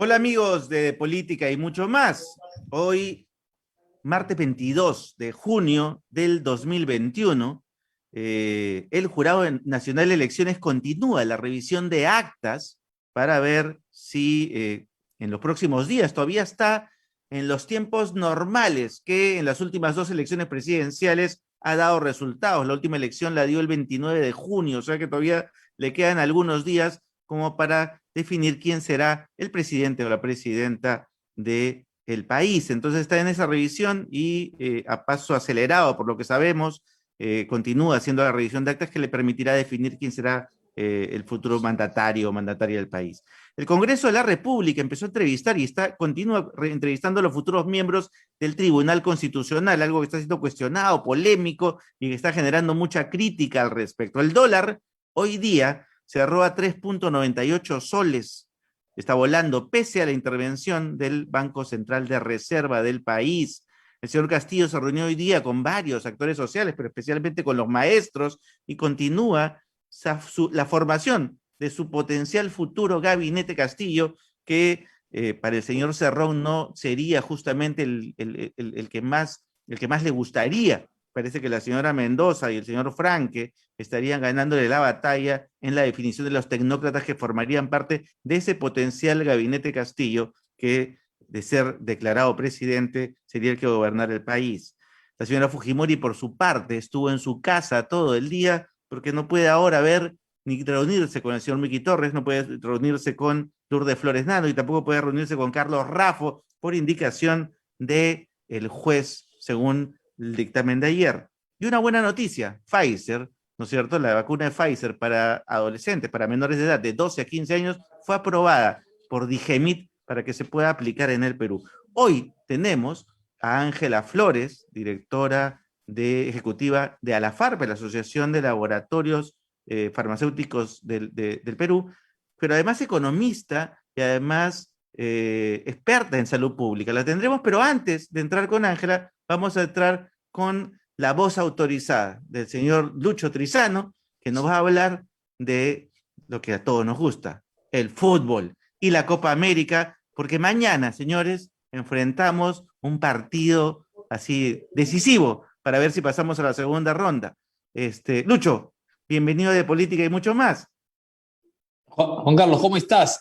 Hola amigos de Política y mucho más. Hoy, martes 22 de junio del 2021, el Jurado Nacional de Elecciones continúa la revisión de actas para ver si en los próximos días todavía está en los tiempos normales que en las últimas dos elecciones presidenciales ha dado resultados. La última elección la dio el 29 de junio, o sea que todavía le quedan algunos días como para definir quién será el presidente o la presidenta del país. Entonces está en esa revisión y a paso acelerado, por lo que sabemos, continúa haciendo la revisión de actas que le permitirá definir quién será el futuro mandatario o mandataria del país. El Congreso de la República empezó a entrevistar y continúa entrevistando a los futuros miembros del Tribunal Constitucional, algo que está siendo cuestionado, polémico y que está generando mucha crítica al respecto. El dólar hoy día cerró a 3.98 soles, está volando pese a la intervención del Banco Central de Reserva del país. El señor Castillo se reunió hoy día con varios actores sociales, pero especialmente con los maestros, y continúa la formación de su potencial futuro gabinete Castillo, que para el señor Cerrón no sería justamente el que más le gustaría. Parece que la señora Mendoza y el señor Franque estarían ganándole la batalla en la definición de los tecnócratas que formarían parte de ese potencial gabinete Castillo que, de ser declarado presidente, sería el que gobernara el país. La señora Fujimori, por su parte, estuvo en su casa todo el día porque no puede ahora ver ni reunirse con el señor Miki Torres, no puede reunirse con Lourdes Flores Nano y tampoco puede reunirse con Carlos Raffo por indicación del juez, según el dictamen de ayer. Y una buena noticia, Pfizer, ¿no es cierto? La vacuna de Pfizer para adolescentes, para menores de edad de 12 a 15 años, fue aprobada por Digemit para que se pueda aplicar en el Perú. Hoy tenemos a Ángela Flores, directora ejecutiva de ALAFARP, la Asociación de Laboratorios Farmacéuticos del Perú, pero además economista y además experta en salud pública. La tendremos, pero antes de entrar con Ángela, vamos a entrar con la voz autorizada del señor Lucho Trizano, que nos va a hablar de lo que a todos nos gusta, el fútbol y la Copa América, porque mañana, señores, enfrentamos un partido así decisivo para ver si pasamos a la segunda ronda. Lucho, bienvenido de Política y mucho más. Juan Carlos, ¿cómo estás?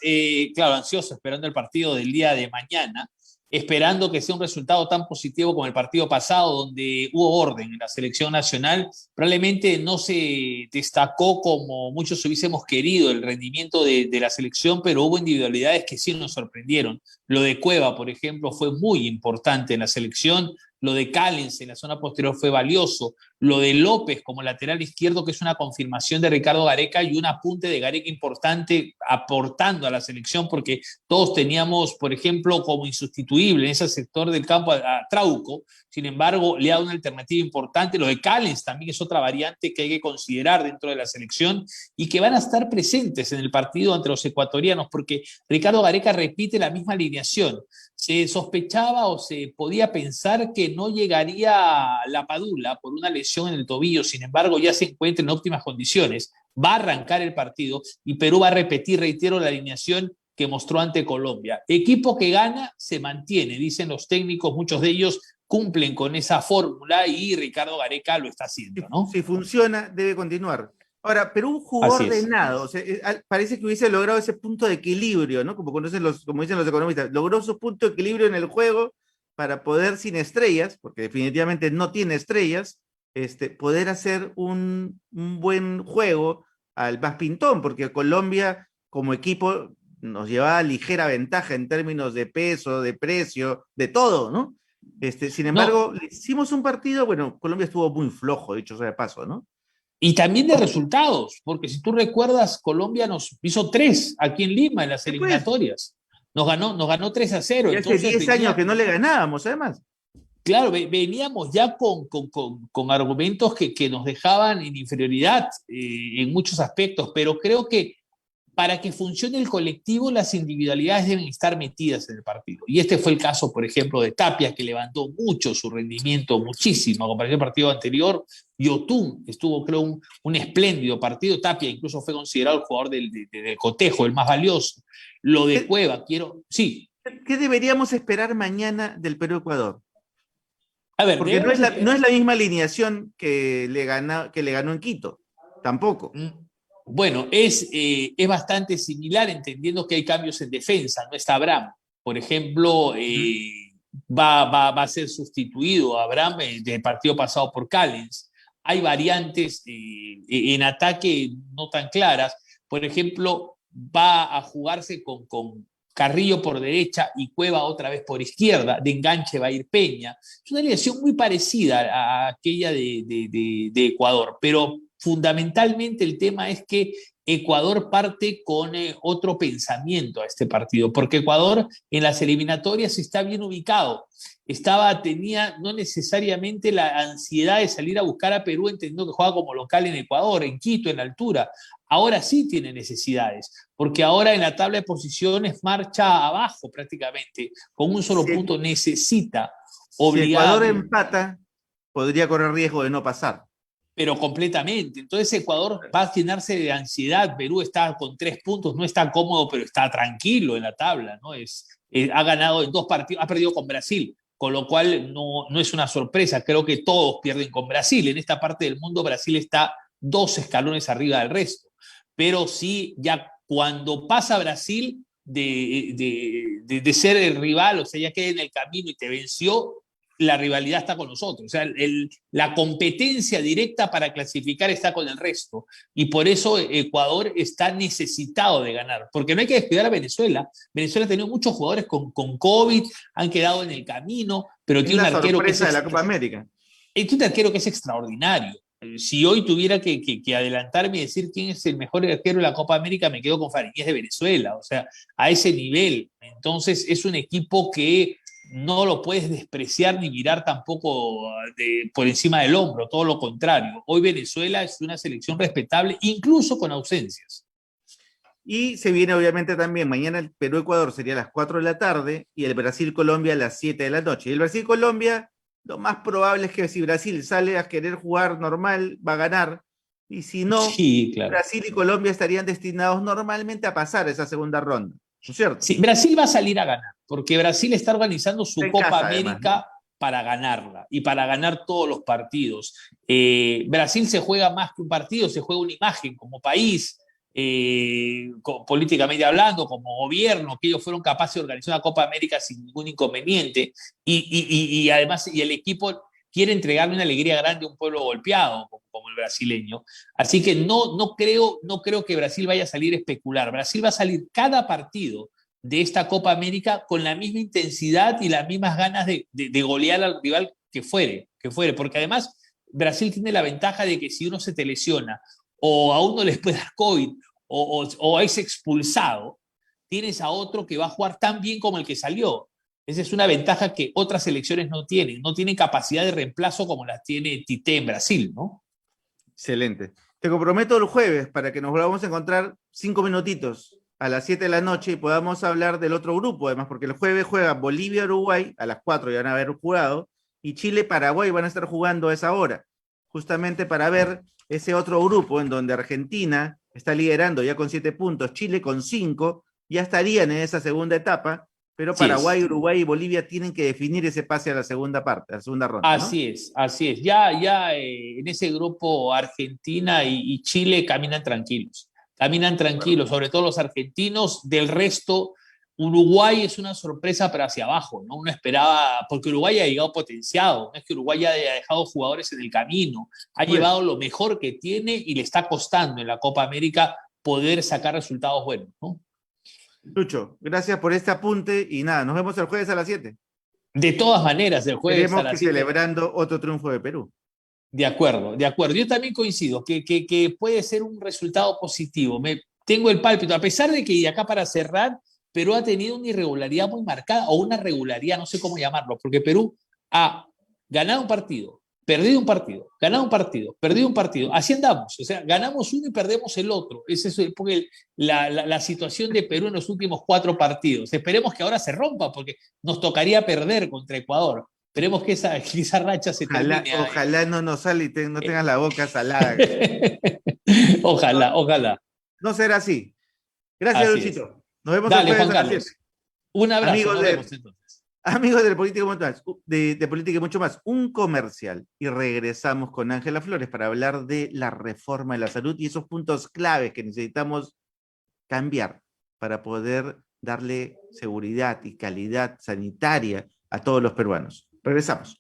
Claro, ansioso, esperando el partido del día de mañana, esperando que sea un resultado tan positivo como el partido pasado, donde hubo orden en la selección nacional. Probablemente no se destacó como muchos hubiésemos querido el rendimiento de la selección, pero hubo individualidades que sí nos sorprendieron. Lo de Cueva, por ejemplo, fue muy importante en la selección. Lo de Callens en la zona posterior fue valioso. Lo de López como lateral izquierdo, que es una confirmación de Ricardo Gareca y un apunte de Gareca importante aportando a la selección, porque todos teníamos, por ejemplo, como insustituible en ese sector del campo a Trauco. Sin embargo, le ha dado una alternativa importante. Lo de Callens también es otra variante que hay que considerar dentro de la selección y que van a estar presentes en el partido ante los ecuatorianos, porque Ricardo Gareca repite la misma alineación. Se sospechaba o se podía pensar que no llegaría la Padula por una lesión en el tobillo, sin embargo ya se encuentra en óptimas condiciones, va a arrancar el partido y Perú va a repetir, reitero, la alineación que mostró ante Colombia. Equipo que gana se mantiene, dicen los técnicos, muchos de ellos cumplen con esa fórmula y Ricardo Gareca lo está haciendo, ¿no? Si funciona, debe continuar. Ahora, Perú jugó Así ordenado, o sea, parece que hubiese logrado ese punto de equilibrio, ¿no? Como dicen los economistas, logró su punto de equilibrio en el juego para poder, sin estrellas, porque definitivamente no tiene estrellas, poder hacer un buen juego al más pintón, porque Colombia como equipo nos llevaba ligera ventaja en términos de peso, de precio, de todo, ¿no? Sin embargo, No, hicimos un partido, bueno, Colombia estuvo muy flojo, dicho sea de paso, ¿no? y también de resultados, porque si tú recuerdas, Colombia nos hizo 3 aquí en Lima en las Después, eliminatorias. Nos ganó 3-0. y hace Entonces 10 años que no le ganábamos, además. claro, veníamos ya con argumentos que nos dejaban en inferioridad en muchos aspectos, pero creo que para que funcione el colectivo, las individualidades deben estar metidas en el partido. Y este fue el caso, por ejemplo, de Tapia, que levantó mucho su rendimiento, muchísimo, a comparación del partido anterior. Yotún estuvo, creo, un espléndido partido. Tapia incluso fue considerado el jugador del cotejo, el más valioso. Lo de ¿Qué, Cueva, quiero, sí, qué deberíamos esperar mañana del Perú-Ecuador? a ver, Porque no es debemos no esperar. es la misma alineación que le ganó en Quito, tampoco. Mm, Bueno, es bastante similar, entendiendo que hay cambios en defensa. No está Abraham. Por ejemplo, Ujú. va a ser sustituido Abraham del partido pasado por Callens. Hay variantes en ataque no tan claras. Por ejemplo, va a jugarse con Carrillo por derecha y Cueva otra vez por izquierda. De enganche va a ir Peña. Es una alineación muy parecida a aquella de Ecuador, pero fundamentalmente el tema es que Ecuador parte con otro pensamiento a este partido, porque Ecuador en las eliminatorias está bien ubicado. Tenía no necesariamente la ansiedad de salir a buscar a Perú, entendiendo que juega como local en Ecuador, en Quito, en la altura. Ahora sí tiene necesidades, porque ahora en la tabla de posiciones marcha abajo prácticamente, con un solo Si, punto necesita si Ecuador obligadamente, empata, podría correr riesgo de no pasar. pero completamente. Entonces Ecuador va a llenarse de ansiedad. Perú está con 3 puntos, no está cómodo, pero está tranquilo en la tabla, ¿no? Ha ganado en 2 partidos, ha perdido con Brasil, con lo cual no es una sorpresa. Creo que todos pierden con Brasil. En esta parte del mundo Brasil está 2 escalones arriba del resto. Pero sí, ya cuando pasa Brasil de ser el rival, o sea, ya queda en el camino y te venció, la rivalidad está con nosotros. O sea, la competencia directa para clasificar está con el resto. Y por eso Ecuador está necesitado de ganar. Porque no hay que descuidar a Venezuela. Venezuela ha tenido muchos jugadores con COVID, han quedado en el camino, pero Es tiene la un arquero sorpresa de la Copa América. tiene un arquero que es extraordinario. Si hoy tuviera que adelantarme y decir quién es el mejor arquero de la Copa América, me quedo con Fariñez de Venezuela. O sea, a ese nivel. Entonces, es un equipo que no lo puedes despreciar ni mirar tampoco por encima del hombro, todo lo contrario. Hoy Venezuela es una selección respetable, incluso con ausencias. Y se viene obviamente también mañana el Perú-Ecuador sería a las 4 de la tarde y el Brasil-Colombia a las 7 de la noche. Y el Brasil-Colombia, lo más probable es que si Brasil sale a querer jugar normal, va a ganar. Y si no, Sí, claro. Brasil y Colombia estarían destinados normalmente a pasar esa segunda ronda. ¿No es cierto? Sí, Brasil va a salir a ganar, porque Brasil está organizando Está su en Copa casa además, ¿no? América para ganarla y para ganar todos los partidos. Brasil se juega más que un partido, se juega una imagen como país, políticamente hablando, como gobierno, que ellos fueron capaces de organizar una Copa América sin ningún inconveniente y además y el equipo quiere entregarle una alegría grande a un pueblo golpeado como el brasileño. Así que no creo que Brasil vaya a salir a especular. Brasil va a salir cada partido de esta Copa América con la misma intensidad y las mismas ganas de golear al rival que fuere, porque además Brasil tiene la ventaja de que si uno se te lesiona o a uno les puede dar COVID o es expulsado, tienes a otro que va a jugar tan bien como el que salió. Esa es una ventaja que otras selecciones no tienen capacidad de reemplazo como las tiene Tite en Brasil, ¿no? Excelente. Te comprometo el jueves para que nos volvamos a encontrar 5 minutitos a las 7 de la noche y podamos hablar del otro grupo, además, porque el jueves juega Bolivia-Uruguay a las 4 ya van a haber jugado, y Chile-Paraguay van a estar jugando a esa hora, justamente para ver ese otro grupo en donde Argentina está liderando ya con 7 puntos, Chile con 5, ya estarían en esa segunda etapa, pero Así Paraguay, es. Uruguay y Bolivia tienen que definir ese pase a la segunda parte, a la segunda ronda, ¿no? Así es, así es. Ya en ese grupo Argentina y Chile caminan tranquilos, sobre todo los argentinos. Del resto, Uruguay es una sorpresa, pero hacia abajo, ¿no? Uno esperaba, porque Uruguay ha llegado potenciado, no es que Uruguay haya dejado jugadores en el camino, ha Pues, llevado lo mejor que tiene y le está costando en la Copa América poder sacar resultados buenos, ¿no? Lucho, gracias por este apunte y nada, nos vemos el jueves a las 7. De todas maneras, el jueves a Esperemos que las 7. celebrando otro triunfo de Perú. De acuerdo, de acuerdo. Yo también coincido que puede ser un resultado positivo. Tengo el pálpito, a pesar de que de acá para cerrar, Perú ha tenido una irregularidad muy marcada, o una regularidad, no sé cómo llamarlo, porque Perú ha ganado un partido, perdido un partido, ganado un partido, perdido un partido. Así andamos, o sea, ganamos uno y perdemos el otro. Esa es la situación de Perú en los últimos 4 partidos. Esperemos que ahora se rompa, porque nos tocaría perder contra Ecuador. Esperemos que esa racha se Ojalá, termine ahí. ojalá no nos sale y no tengas la boca salada. No, Ojalá, ojalá. no será así. Gracias, Así es. Luchito. Nos vemos el Dale, jueves Juan a las 7. Carlos. Un abrazo, Amigos nos de, vemos entonces. amigos de Política y mucho más, de Política y mucho más, un comercial y regresamos con Ángela Flores para hablar de la reforma de la salud y esos puntos claves que necesitamos cambiar para poder darle seguridad y calidad sanitaria a todos los peruanos. Regresamos.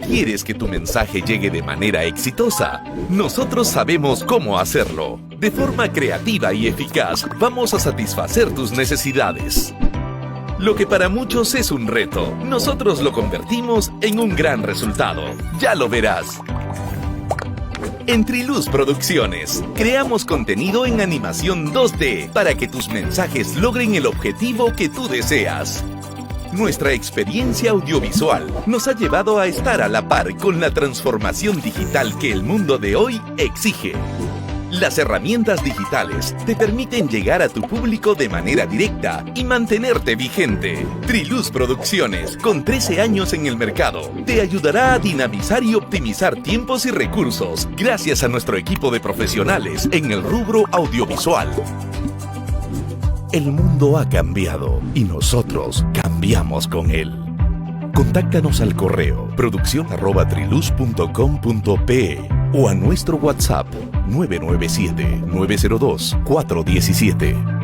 ¿Quieres que tu mensaje llegue de manera exitosa? Nosotros sabemos cómo hacerlo. De forma creativa y eficaz, vamos a satisfacer tus necesidades. Lo que para muchos es un reto, nosotros lo convertimos en un gran resultado. Ya lo verás. En Triluz Producciones, creamos contenido en animación 2D para que tus mensajes logren el objetivo que tú deseas. Nuestra experiencia audiovisual nos ha llevado a estar a la par con la transformación digital que el mundo de hoy exige. Las herramientas digitales te permiten llegar a tu público de manera directa y mantenerte vigente. Triluz Producciones, con 13 años en el mercado, te ayudará a dinamizar y optimizar tiempos y recursos gracias a nuestro equipo de profesionales en el rubro audiovisual. El mundo ha cambiado y nosotros cambiamos con él. Contáctanos al correo produccion@triluz.com.pe o a nuestro WhatsApp 997-902-417.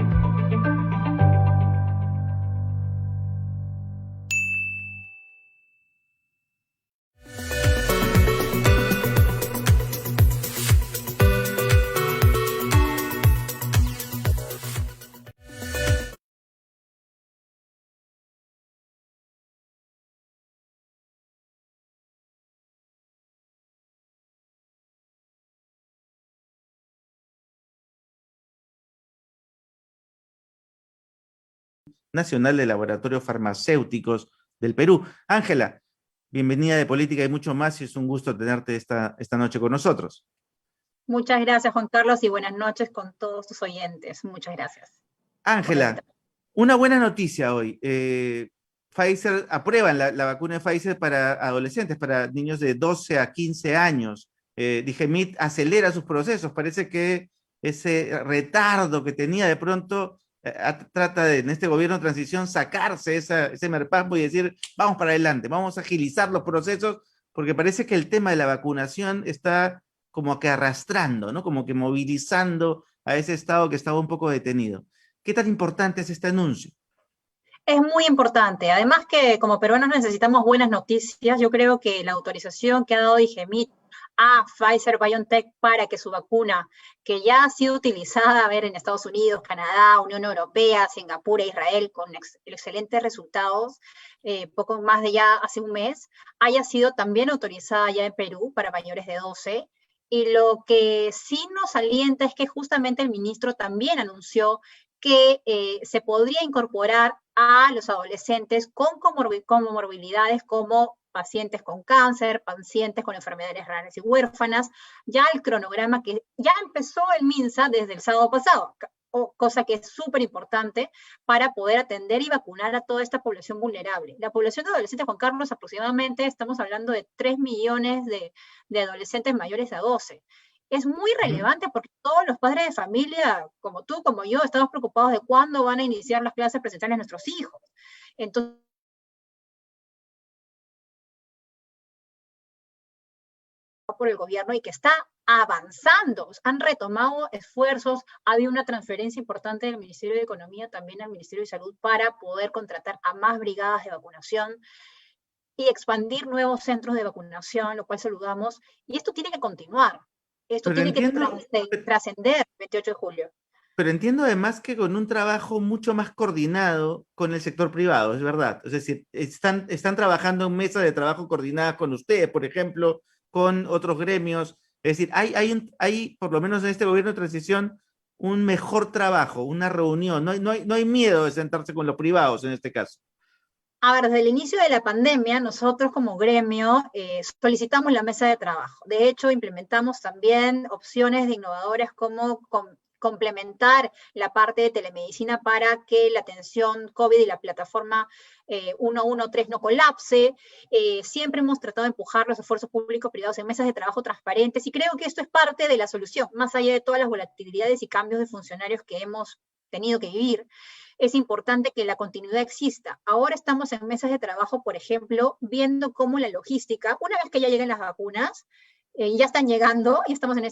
Nacional de Laboratorios Farmacéuticos del Perú. Ángela, bienvenida de Política y mucho más, y es un gusto tenerte esta noche con nosotros. Muchas gracias, Juan Carlos, y buenas noches con todos tus oyentes. Muchas gracias. Ángela, una buena noticia hoy. Pfizer aprueban la vacuna de Pfizer para adolescentes, para niños de 12 a 15 años. Digemit acelera sus procesos. Parece que ese retardo que tenía de pronto trata de, en este gobierno de transición, sacarse ese merpasmo y decir, vamos para adelante, vamos a agilizar los procesos, porque parece que el tema de la vacunación está como que arrastrando, ¿no? Como que movilizando a ese estado que estaba un poco detenido. ¿Qué tan importante es este anuncio? Es muy importante. Además que como peruanos necesitamos buenas noticias. Yo creo que la autorización que ha dado Digemit a Pfizer-BioNTech para que su vacuna, que ya ha sido utilizada en Estados Unidos, Canadá, Unión Europea, Singapur e Israel con excelentes resultados, poco más de ya hace un mes, haya sido también autorizada ya en Perú para mayores de 12. Y lo que sí nos alienta es que justamente el ministro también anunció que se podría incorporar a los adolescentes con comorbilidades como pacientes con cáncer, pacientes con enfermedades raras y huérfanas, ya el cronograma que ya empezó el MINSA desde el sábado pasado, cosa que es súper importante para poder atender y vacunar a toda esta población vulnerable. La población de adolescentes, Juan Carlos, aproximadamente estamos hablando de 3 millones de adolescentes mayores de 12. Es muy relevante porque todos los padres de familia, como tú, como yo, estamos preocupados de cuándo van a iniciar las clases presenciales de nuestros hijos. Entonces, por el gobierno y que está avanzando, han retomado esfuerzos, ha habido una transferencia importante del Ministerio de Economía también al Ministerio de Salud para poder contratar a más brigadas de vacunación y expandir nuevos centros de vacunación, lo cual saludamos, y esto tiene que continuar. Esto Pero tiene que entiendo, trascender el 28 de julio. pero entiendo además que con un trabajo mucho más coordinado con el sector privado, es verdad. Es decir, están trabajando en mesas de trabajo coordinadas con ustedes, por ejemplo, con otros gremios. Es decir, hay, por lo menos en este gobierno de transición, un mejor trabajo, una reunión. No hay miedo de sentarse con los privados en este caso. A ver, desde el inicio de la pandemia, nosotros como gremio solicitamos la mesa de trabajo. De hecho, implementamos también opciones de innovadoras como complementar la parte de telemedicina para que la atención COVID y la plataforma 113 no colapse. Siempre hemos tratado de empujar los esfuerzos públicos privados en mesas de trabajo transparentes y creo que esto es parte de la solución, más allá de todas las volatilidades y cambios de funcionarios que hemos tenido que vivir. Es importante que la continuidad exista. Ahora estamos en mesas de trabajo, por ejemplo, viendo cómo la logística, una vez que ya lleguen las vacunas, ya están llegando, y estamos en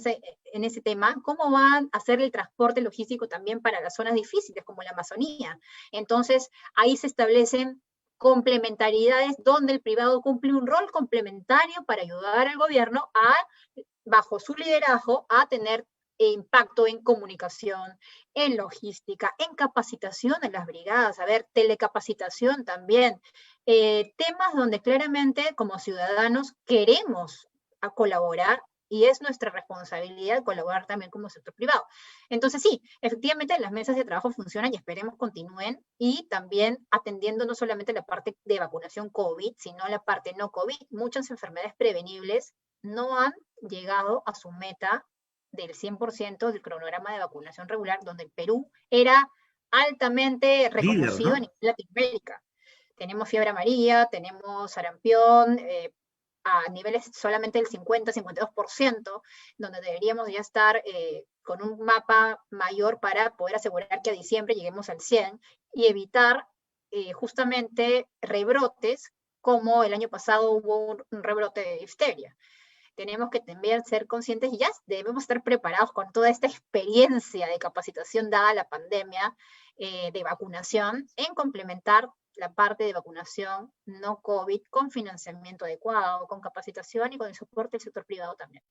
ese tema, cómo van a hacer el transporte logístico también para las zonas difíciles, como la Amazonía. Entonces, ahí se establecen complementariedades donde el privado cumple un rol complementario para ayudar al gobierno a, bajo su liderazgo, a tener impacto en comunicación, en logística, en capacitación en las brigadas, a ver, telecapacitación también, temas donde claramente como ciudadanos queremos a colaborar y es nuestra responsabilidad colaborar también como sector privado. Entonces sí, efectivamente las mesas de trabajo funcionan y esperemos continúen y también atendiendo no solamente la parte de vacunación COVID, sino la parte no COVID. Muchas enfermedades prevenibles no han llegado a su meta del 100% del cronograma de vacunación regular, donde el Perú era altamente Líder, reconocido a ¿no? nivel Latinoamérica. Tenemos fiebre amarilla, tenemos sarampión, a niveles solamente del 50-52%, donde deberíamos ya estar con un mapa mayor para poder asegurar que a diciembre lleguemos al 100 y evitar justamente rebrotes, como el año pasado hubo un rebrote de difteria. Tenemos que también ser conscientes y ya debemos estar preparados con toda esta experiencia de capacitación dada a la pandemia de vacunación en complementar la parte de vacunación no COVID con financiamiento adecuado, con capacitación y con el soporte del sector privado también.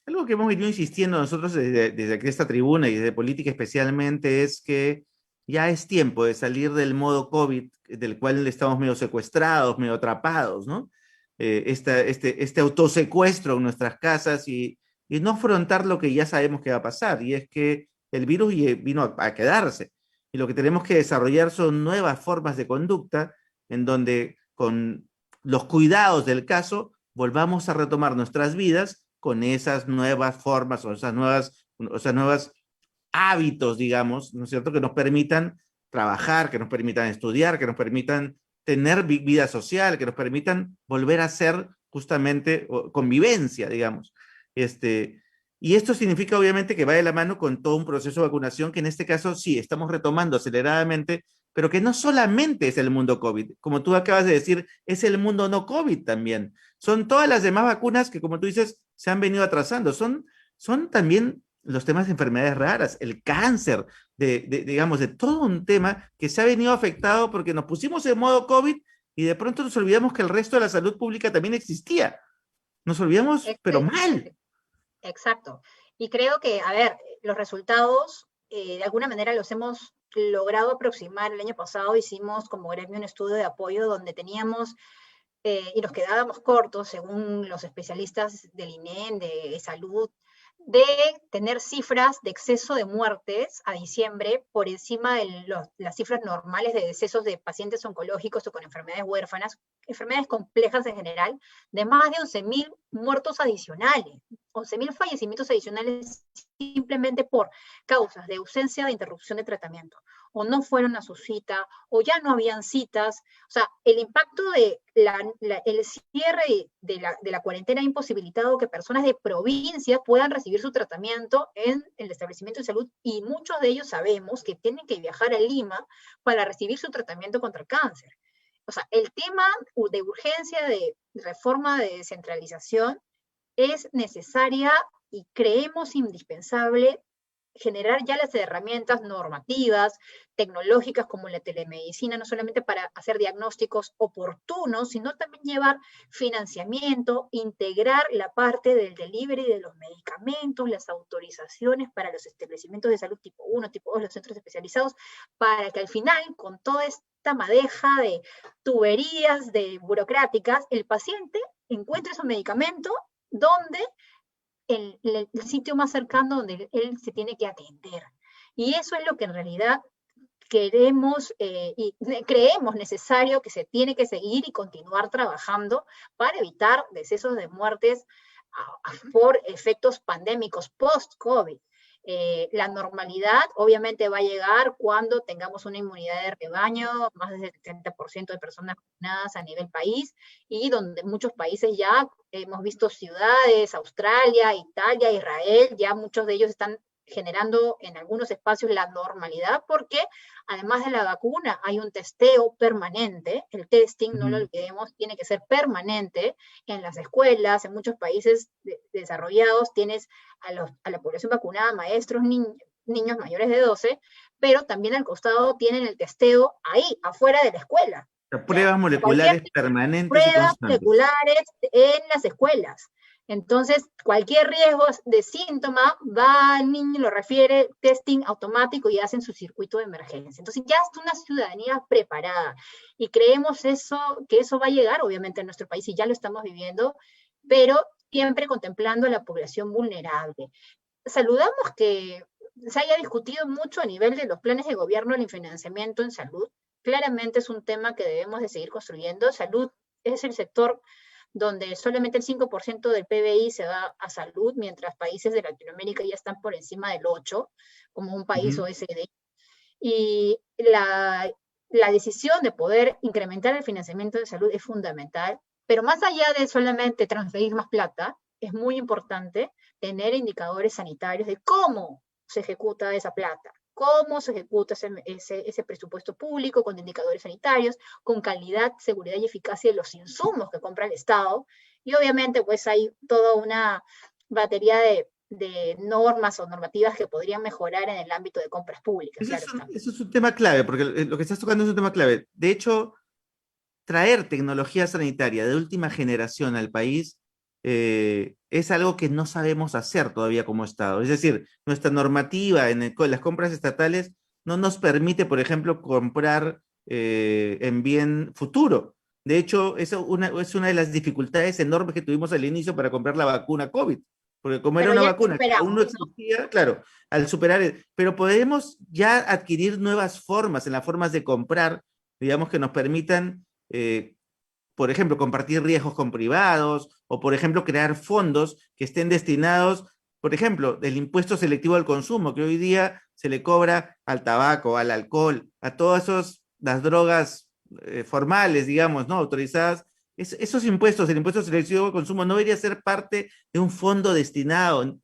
Algo que hemos venido insistiendo nosotros desde aquí esta tribuna y desde política especialmente es que ya es tiempo de salir del modo COVID, del cual estamos medio secuestrados, medio atrapados, ¿no? Este autosecuestro en nuestras casas y no afrontar lo que ya sabemos que va a pasar, y es que el virus vino a quedarse. Y lo que tenemos que desarrollar son nuevas formas de conducta en donde con los cuidados del caso volvamos a retomar nuestras vidas con esas nuevas formas o esas nuevas hábitos, digamos, ¿no es cierto?, que nos permitan trabajar, que nos permitan estudiar, que nos permitan tener vida social, que nos permitan volver a ser justamente convivencia, digamos. Y esto significa obviamente que va de la mano con todo un proceso de vacunación que en este caso sí, estamos retomando aceleradamente, pero que no solamente es el mundo COVID, como tú acabas de decir, es el mundo no COVID también. Son todas las demás vacunas que, como tú dices, se han venido atrasando. Son también los temas de enfermedades raras, el cáncer, digamos, de todo un tema que se ha venido afectado porque nos pusimos en modo COVID y de pronto nos olvidamos que el resto de la salud pública también existía. Nos olvidamos, pero mal. Exacto. Y creo que, a ver, los resultados de alguna manera los hemos logrado aproximar. El año pasado hicimos como gremio un estudio de apoyo donde teníamos y nos quedábamos cortos, según los especialistas del INEM, de salud, de tener cifras de exceso de muertes a diciembre por encima de las cifras normales de decesos de pacientes oncológicos o con enfermedades huérfanas, enfermedades complejas en general, de más de 11.000 muertos adicionales, 11.000 fallecimientos adicionales simplemente por causas de ausencia de interrupción de tratamiento, o no fueron a su cita, o ya no habían citas. O sea, el impacto de el cierre de la cuarentena ha imposibilitado que personas de provincia puedan recibir su tratamiento en el establecimiento de salud, y muchos de ellos sabemos que tienen que viajar a Lima para recibir su tratamiento contra el cáncer. O sea, el tema de urgencia de reforma de descentralización es necesaria y creemos indispensable generar ya las herramientas normativas, tecnológicas como la telemedicina, no solamente para hacer diagnósticos oportunos, sino también llevar financiamiento, integrar la parte del delivery de los medicamentos, las autorizaciones para los establecimientos de salud tipo 1, tipo 2, los centros especializados, para que al final, con toda esta madeja de tuberías de burocráticas, el paciente encuentre su medicamento donde el sitio más cercano donde él se tiene que atender. Y eso es lo que en realidad queremos y creemos necesario que se tiene que seguir y continuar trabajando para evitar decesos de muertes por efectos pandémicos post-COVID. La normalidad obviamente va a llegar cuando tengamos una inmunidad de rebaño, más del 70% de personas vacunadas a nivel país, y donde muchos países ya hemos visto ciudades, Australia, Italia, Israel, ya muchos de ellos están generando en algunos espacios la normalidad, porque además de la vacuna hay un testeo permanente. El testing, no lo olvidemos, tiene que ser permanente en las escuelas. En muchos países desarrollados tienes a la población vacunada, maestros, niños mayores de 12, pero también al costado tienen el testeo ahí, afuera de la escuela. Pruebas moleculares permanentes y pruebas constantes. moleculares en las escuelas. Entonces, cualquier riesgo de síntoma, va al niño, lo refiere, testing automático y hacen su circuito de emergencia. Entonces, ya es una ciudadanía preparada. Y creemos que eso va a llegar, obviamente, a nuestro país, y ya lo estamos viviendo, pero siempre contemplando a la población vulnerable. Saludamos que se haya discutido mucho a nivel de los planes de gobierno el financiamiento en salud. Claramente es un tema que debemos de seguir construyendo. Salud es el sector donde solamente el 5% del PBI se va a salud, mientras países de Latinoamérica ya están por encima del 8%, como un país OECD. Y la decisión de poder incrementar el financiamiento de salud es fundamental, pero más allá de solamente transferir más plata, es muy importante tener indicadores sanitarios de cómo se ejecuta esa plata, cómo se ejecuta ese presupuesto público con indicadores sanitarios, con calidad, seguridad y eficacia de los insumos que compra el Estado. Y obviamente pues hay toda una batería de normas o normativas que podrían mejorar en el ámbito de compras públicas. Eso es un tema clave, porque lo que estás tocando es un tema clave. De hecho, traer tecnología sanitaria de última generación al país es algo que no sabemos hacer todavía como Estado. Es decir, nuestra normativa en las compras estatales no nos permite, por ejemplo, comprar en bien futuro. De hecho, eso es una de las dificultades enormes que tuvimos al inicio para comprar la vacuna COVID. Porque como era una vacuna que aún no existía, claro, al superar, pero podemos ya adquirir nuevas formas, en las formas de comprar, digamos, que nos permitan por ejemplo, compartir riesgos con privados, o por ejemplo, crear fondos que estén destinados, por ejemplo, del impuesto selectivo al consumo, que hoy día se le cobra al tabaco, al alcohol, a todas las drogas formales, digamos, ¿no? Autorizadas. Esos impuestos, el impuesto selectivo al consumo, no debería ser parte de un fondo destinado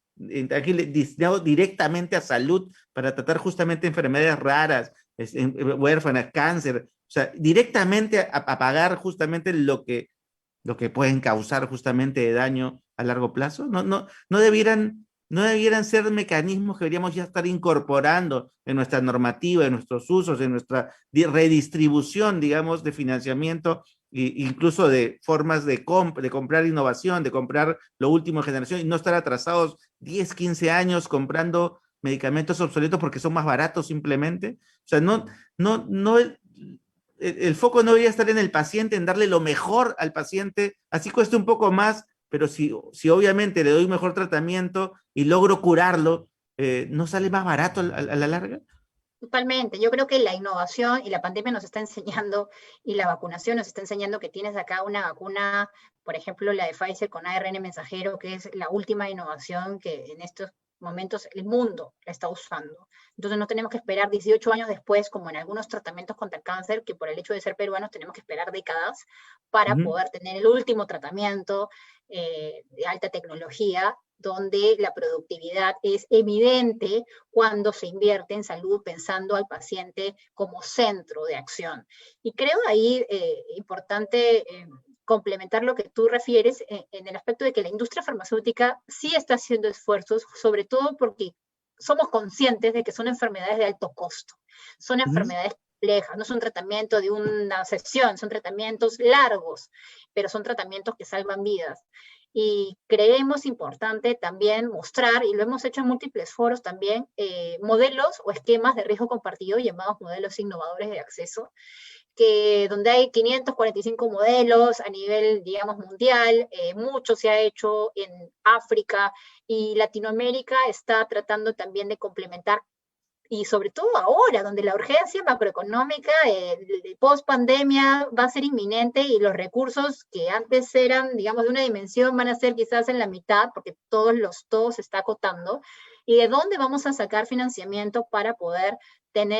directamente a salud para tratar justamente enfermedades raras, huérfanas, cáncer, o sea, directamente a pagar justamente lo que pueden causar justamente de daño a largo plazo. No debieran ser mecanismos que deberíamos ya estar incorporando en nuestra normativa, en nuestros usos, en nuestra redistribución, digamos, de financiamiento, e incluso de formas de comprar innovación, de comprar lo último en generación, y no estar atrasados 10, 15 años comprando medicamentos obsoletos porque son más baratos simplemente. O sea, el foco no debería estar en el paciente, en darle lo mejor al paciente, así cuesta un poco más, pero si obviamente le doy un mejor tratamiento y logro curarlo, ¿no sale más barato a la larga? Totalmente, yo creo que la innovación y la pandemia nos está enseñando, y la vacunación nos está enseñando que tienes acá una vacuna, por ejemplo la de Pfizer con ARN mensajero, que es la última innovación que en estos momentos el mundo la está usando. Entonces no tenemos que esperar 18 años después, como en algunos tratamientos contra el cáncer, que por el hecho de ser peruanos tenemos que esperar décadas para poder tener el último tratamiento de alta tecnología, donde la productividad es evidente cuando se invierte en salud pensando al paciente como centro de acción. Y creo ahí importante complementar lo que tú refieres en el aspecto de que la industria farmacéutica sí está haciendo esfuerzos, sobre todo porque somos conscientes de que son enfermedades de alto costo, son enfermedades complejas, no es un tratamiento de una sesión, son tratamientos largos, pero son tratamientos que salvan vidas. Y creemos importante también mostrar, y lo hemos hecho en múltiples foros también, modelos o esquemas de riesgo compartido llamados modelos innovadores de acceso, donde hay 545 modelos a nivel, digamos, mundial, mucho se ha hecho en África, y Latinoamérica está tratando también de complementar, y sobre todo ahora, donde la urgencia macroeconómica post pandemia va a ser inminente, y los recursos que antes eran, digamos, de una dimensión van a ser quizás en la mitad, porque todo se está acotando. ¿Y de dónde vamos a sacar financiamiento para poder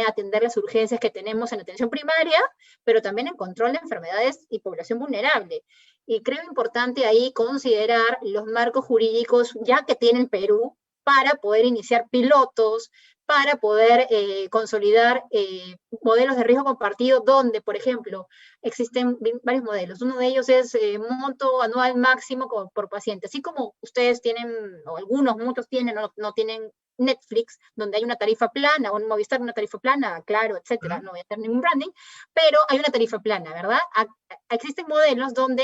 atender las urgencias que tenemos en atención primaria, pero también en control de enfermedades y población vulnerable? Y creo importante ahí considerar los marcos jurídicos ya que tiene el Perú para poder iniciar pilotos, para poder consolidar modelos de riesgo compartido, donde, por ejemplo, existen varios modelos. Uno de ellos es monto anual máximo por paciente. Así como ustedes tienen, o muchos tienen, no tienen Netflix, donde hay una tarifa plana, o en Movistar una tarifa plana, claro, etcétera, no voy a hacer ningún branding, pero hay una tarifa plana, ¿verdad? Existen modelos donde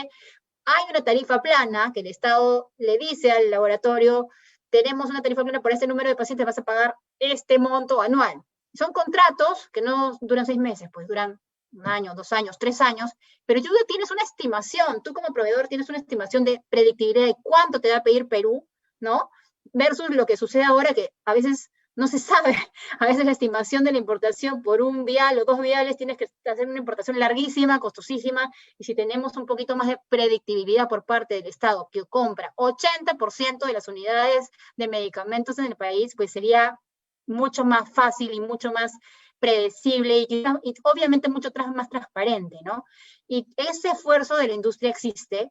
hay una tarifa plana que el Estado le dice al laboratorio: tenemos una tarifa plana por este número de pacientes, vas a pagar este monto anual. Son contratos que no duran 6 meses, pues duran 1 año, 2 años, 3 años, pero tú tienes una estimación, tú como proveedor tienes una estimación de predictibilidad de cuánto te va a pedir Perú, ¿no? Versus lo que sucede ahora, que a veces no se sabe. A veces la estimación de la importación por un vial o 2 viales, tienes que hacer una importación larguísima, costosísima, y si tenemos un poquito más de predictibilidad por parte del Estado, que compra 80% de las unidades de medicamentos en el país, pues sería mucho más fácil y mucho más predecible y obviamente mucho más transparente, ¿no? Y ese esfuerzo de la industria existe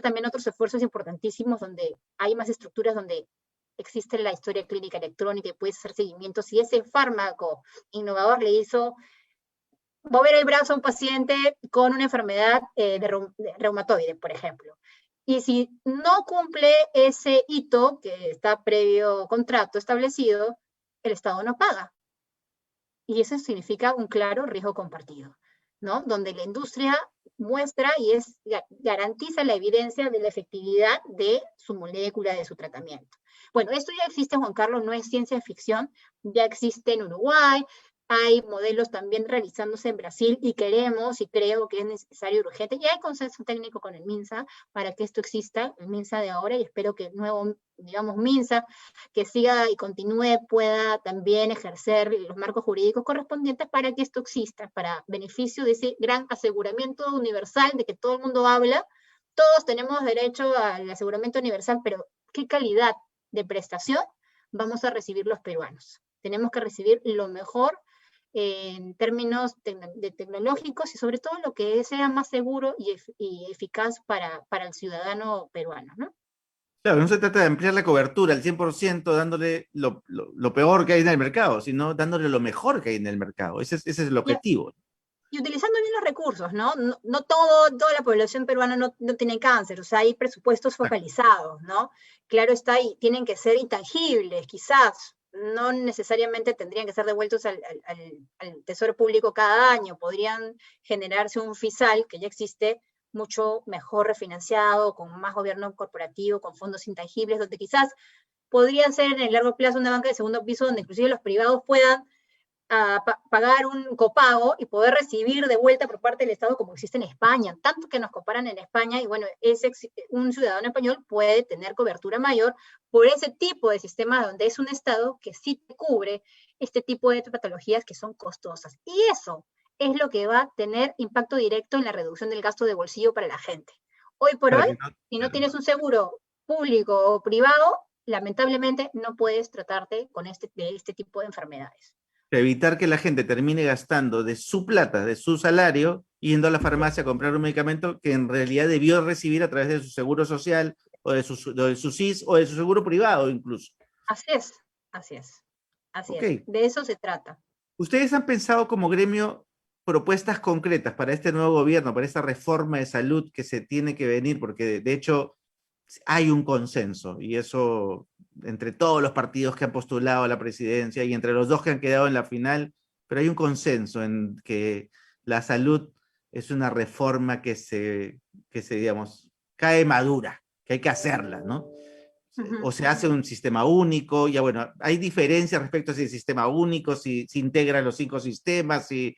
también otros esfuerzos importantísimos donde hay más estructuras, donde existe la historia clínica electrónica y puedes hacer seguimiento. Si ese fármaco innovador le hizo mover el brazo a un paciente con una enfermedad de reumatoide, por ejemplo, y si no cumple ese hito que está previo contrato establecido, el Estado no paga. Y eso significa un claro riesgo compartido, ¿no? Donde la industria muestra y garantiza la evidencia de la efectividad de su molécula, de su tratamiento. Bueno, esto ya existe, Juan Carlos, no es ciencia ficción, ya existe en Uruguay, hay modelos también realizándose en Brasil, y queremos y creo que es necesario, urgente, y hay consenso técnico con el MINSA para que esto exista, el MINSA de ahora, y espero que el nuevo, digamos, MINSA, que siga y continúe, pueda también ejercer los marcos jurídicos correspondientes para que esto exista, para beneficio de ese gran aseguramiento universal de que todo el mundo habla. Todos tenemos derecho al aseguramiento universal, pero ¿qué calidad de prestación vamos a recibir los peruanos? Tenemos que recibir lo mejor en términos tecnológicos, y sobre todo lo que sea más seguro y eficaz para el ciudadano peruano, ¿no? Claro, no se trata de ampliar la cobertura al 100% dándole lo peor que hay en el mercado, sino dándole lo mejor que hay en el mercado. Ese es el objetivo. Y utilizando bien los recursos, ¿no? No toda la población peruana no tiene cáncer, o sea, hay presupuestos focalizados, ¿no? Claro está, y tienen que ser intangibles, quizás, no necesariamente tendrían que ser devueltos al Tesoro Público cada año, podrían generarse un FISAL, que ya existe, mucho mejor refinanciado, con más gobierno corporativo, con fondos intangibles, donde quizás podría ser en el largo plazo una banca de segundo piso, donde inclusive los privados puedan pagar un copago y poder recibir de vuelta por parte del Estado, como existe en España, tanto que nos comparan en España, y bueno, un ciudadano español puede tener cobertura mayor por ese tipo de sistema, donde es un Estado que sí te cubre este tipo de patologías que son costosas. Y eso es lo que va a tener impacto directo en la reducción del gasto de bolsillo para la gente. Hoy por hoy, si no tienes un seguro público o privado, lamentablemente no puedes tratarte con este tipo de enfermedades. Evitar que la gente termine gastando de su plata, de su salario, yendo a la farmacia a comprar un medicamento que en realidad debió recibir a través de su seguro social, o de su SIS, o de su seguro privado incluso. Así es. De eso se trata. ¿Ustedes han pensado como gremio propuestas concretas para este nuevo gobierno, para esta reforma de salud que se tiene que venir? Porque de hecho hay un consenso, y eso entre todos los partidos que han postulado a la presidencia y entre los dos que han quedado en la final, pero hay un consenso en que la salud es una reforma digamos, cae madura, que hay que hacerla, ¿no? O se hace un sistema único, ya bueno, hay diferencias respecto a si el sistema único, si integra los 5 sistemas, si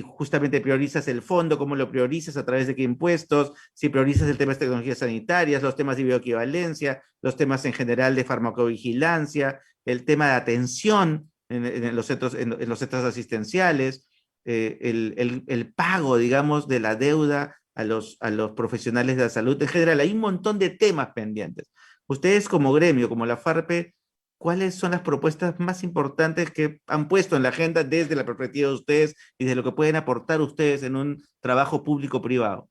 justamente priorizas el fondo, cómo lo priorizas, a través de qué impuestos, si priorizas el tema de tecnologías sanitarias, los temas de bioequivalencia, los temas en general de farmacovigilancia, el tema de atención en los centros asistenciales, el pago, digamos, de la deuda a los profesionales de la salud. En general, hay un montón de temas pendientes. Ustedes como gremio, como la FARPE, ¿cuáles son las propuestas más importantes que han puesto en la agenda desde la perspectiva de ustedes y de lo que pueden aportar ustedes en un trabajo público-privado?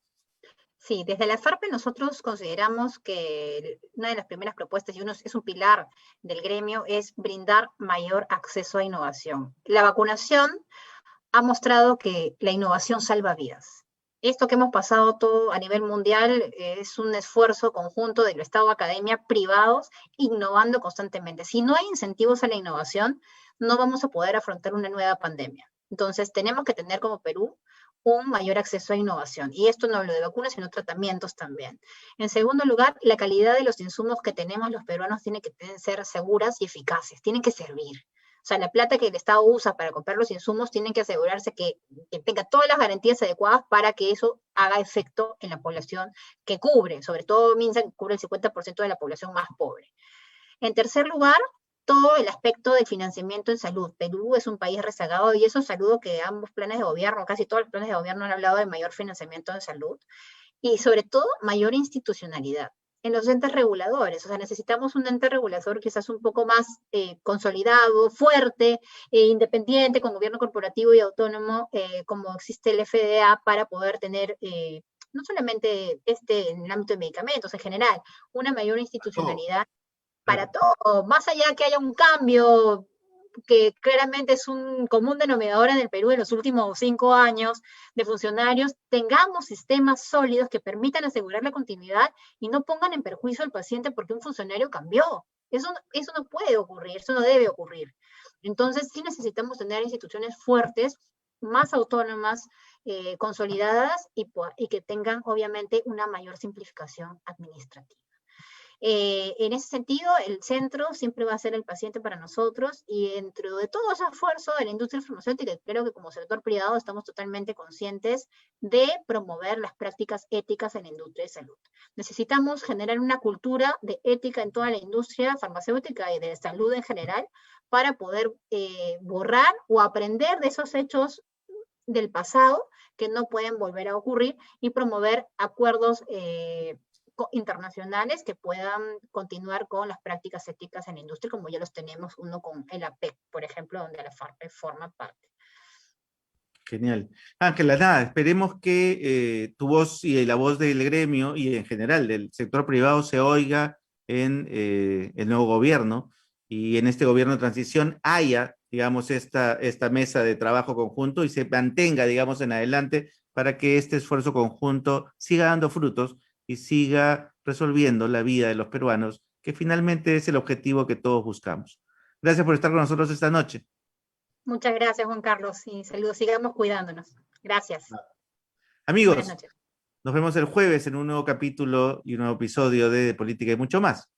Sí, desde la FARPE nosotros consideramos que una de las primeras propuestas, y es un pilar del gremio, es brindar mayor acceso a innovación. La vacunación ha mostrado que la innovación salva vidas. Esto que hemos pasado todo a nivel mundial es un esfuerzo conjunto del Estado, academia, privados, innovando constantemente. Si no hay incentivos a la innovación, no vamos a poder afrontar una nueva pandemia. Entonces, tenemos que tener como Perú un mayor acceso a innovación. Y esto no hablo de vacunas, sino tratamientos también. En segundo lugar, la calidad de los insumos que tenemos los peruanos tiene que ser seguras y eficaces, tienen que servir. O sea, la plata que el Estado usa para comprar los insumos tienen que asegurarse que tenga todas las garantías adecuadas para que eso haga efecto en la población que cubre, sobre todo MINSA que cubre el 50% de la población más pobre. En tercer lugar, todo el aspecto del financiamiento en salud. Perú es un país rezagado y eso saludo que ambos planes de gobierno, casi todos los planes de gobierno han hablado de mayor financiamiento en salud y sobre todo mayor institucionalidad en los entes reguladores. O sea, necesitamos un ente regulador quizás un poco más consolidado, fuerte, independiente, con gobierno corporativo y autónomo, como existe el FDA, para poder tener, no solamente en el ámbito de medicamentos, en general, una mayor institucionalidad para todo, más allá que haya un cambio que claramente es un común denominador en el Perú en los últimos 5 años de funcionarios, tengamos sistemas sólidos que permitan asegurar la continuidad y no pongan en perjuicio al paciente porque un funcionario cambió. Eso no puede ocurrir, eso no debe ocurrir. Entonces sí necesitamos tener instituciones fuertes, más autónomas, consolidadas y que tengan obviamente una mayor simplificación administrativa. En ese sentido, el centro siempre va a ser el paciente para nosotros y dentro de todo ese esfuerzo de la industria farmacéutica, creo que como sector privado estamos totalmente conscientes de promover las prácticas éticas en la industria de salud. Necesitamos generar una cultura de ética en toda la industria farmacéutica y de salud en general para poder borrar o aprender de esos hechos del pasado que no pueden volver a ocurrir y promover acuerdos internacionales que puedan continuar con las prácticas éticas en la industria, como ya los tenemos, uno con el APEC, por ejemplo, donde la FARPE forma parte. Genial. Ángela, nada, esperemos que tu voz y la voz del gremio y en general del sector privado se oiga en el nuevo gobierno y en este gobierno de transición haya, digamos, esta mesa de trabajo conjunto y se mantenga, digamos, en adelante para que este esfuerzo conjunto siga dando frutos y siga resolviendo la vida de los peruanos, que finalmente es el objetivo que todos buscamos. Gracias por estar con nosotros esta noche. Muchas gracias, Juan Carlos, y saludos, sigamos cuidándonos. Gracias. Amigos, nos vemos el jueves en un nuevo capítulo y un nuevo episodio de Política y mucho más.